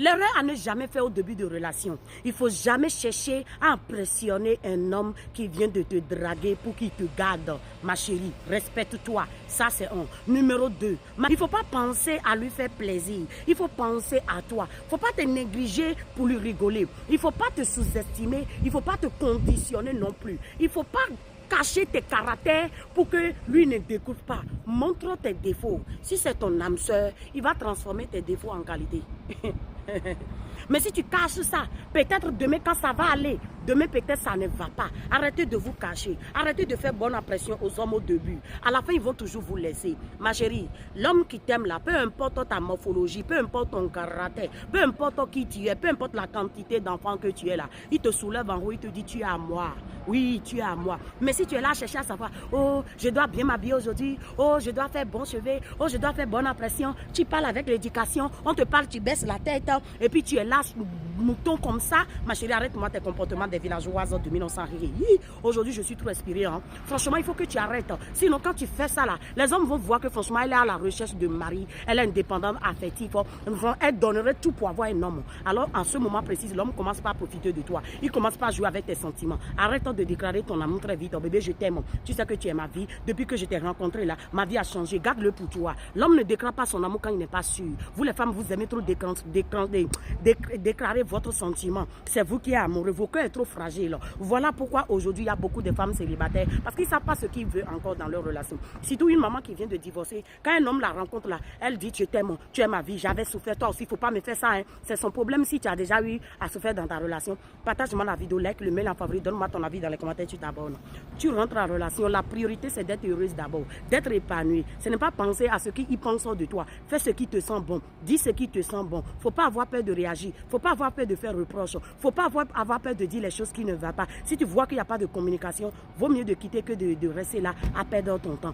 L'erreur à ne jamais faire au début de relation. Il ne faut jamais chercher à impressionner un homme qui vient de te draguer pour qu'il te garde. Ma chérie, respecte-toi. Ça, c'est un. Numéro 2, il ne faut pas penser à lui faire plaisir. Il faut penser à toi. Il ne faut pas te négliger pour lui rigoler. Il ne faut pas te sous-estimer. Il ne faut pas te conditionner non plus. Il ne faut pas cacher tes caractères pour que lui ne découvre pas. Montre tes défauts. Si c'est ton âme sœur, il va transformer tes défauts en qualité. Mais si tu caches ça, peut-être demain quand ça va aller, demain peut-être ça ne va pas. Arrêtez de vous cacher. Arrêtez de faire bonne impression aux hommes au début. À la fin, ils vont toujours vous laisser. Ma chérie, l'homme qui t'aime là, peu importe ta morphologie, peu importe ton caractère, peu importe qui tu es, peu importe la quantité d'enfants que tu es là, il te soulève en haut, il te dit tu es à moi. Oui, tu es à moi. Mais si tu es là à chercher à savoir, oh, je dois bien m'habiller aujourd'hui, oh, je dois faire bon cheveux, oh, je dois faire bonne impression, tu parles avec l'éducation, on te parle, tu baisses la tête, et puis tu es là, mouton comme ça, ma chérie, arrête-moi tes comportements des villageoises de 1900. Aujourd'hui, je suis trop inspirée. Hein. Franchement, il faut que tu arrêtes. Sinon, quand tu fais ça là, les hommes vont voir que franchement, elle est à la recherche de mari, elle est indépendante, affective, elle donnerait tout pour avoir un homme. Alors, en ce moment précis, l'homme commence pas à profiter de toi. Il commence pas à jouer avec tes sentiments. Arrête de déclarer ton amour très vite. Oh, bébé, je t'aime. Tu sais que tu es ma vie. Depuis que je t'ai rencontré là, ma vie a changé. Garde-le pour toi. L'homme ne déclare pas son amour quand il n'est pas sûr. Vous les femmes, vous aimez trop déclarer votre sentiment. C'est vous qui êtes amoureux. Vos cœurs sont trop fragiles. Voilà pourquoi aujourd'hui il y a beaucoup de femmes célibataires parce qu'ils ne savent pas ce qu'ils veulent encore dans leur relation. Surtout une maman qui vient de divorcer. Quand un homme la rencontre là, elle dit je t'aime, tu es ma vie, j'avais souffert, toi aussi, il ne faut pas me faire ça. Hein. C'est son problème si tu as déjà eu à souffrir dans ta relation. Partage-moi la vidéo, like, le mail en favori, donne-moi ton avis dans les commentaires, tu t'abonnes. Tu rentres en relation, la priorité c'est d'être heureuse d'abord, d'être épanouie. Ce n'est pas penser à ce qu'ils pensent de toi. Fais ce qui te sent bon, dis ce qui te sent bon. Il ne faut pas avoir peur de réagir, il ne faut pas avoir peur de faire reproche, il ne faut pas avoir peur de dire les choses qui ne vont pas. Si tu vois qu'il n'y a pas de communication, vaut mieux de quitter que de rester là à perdre ton temps.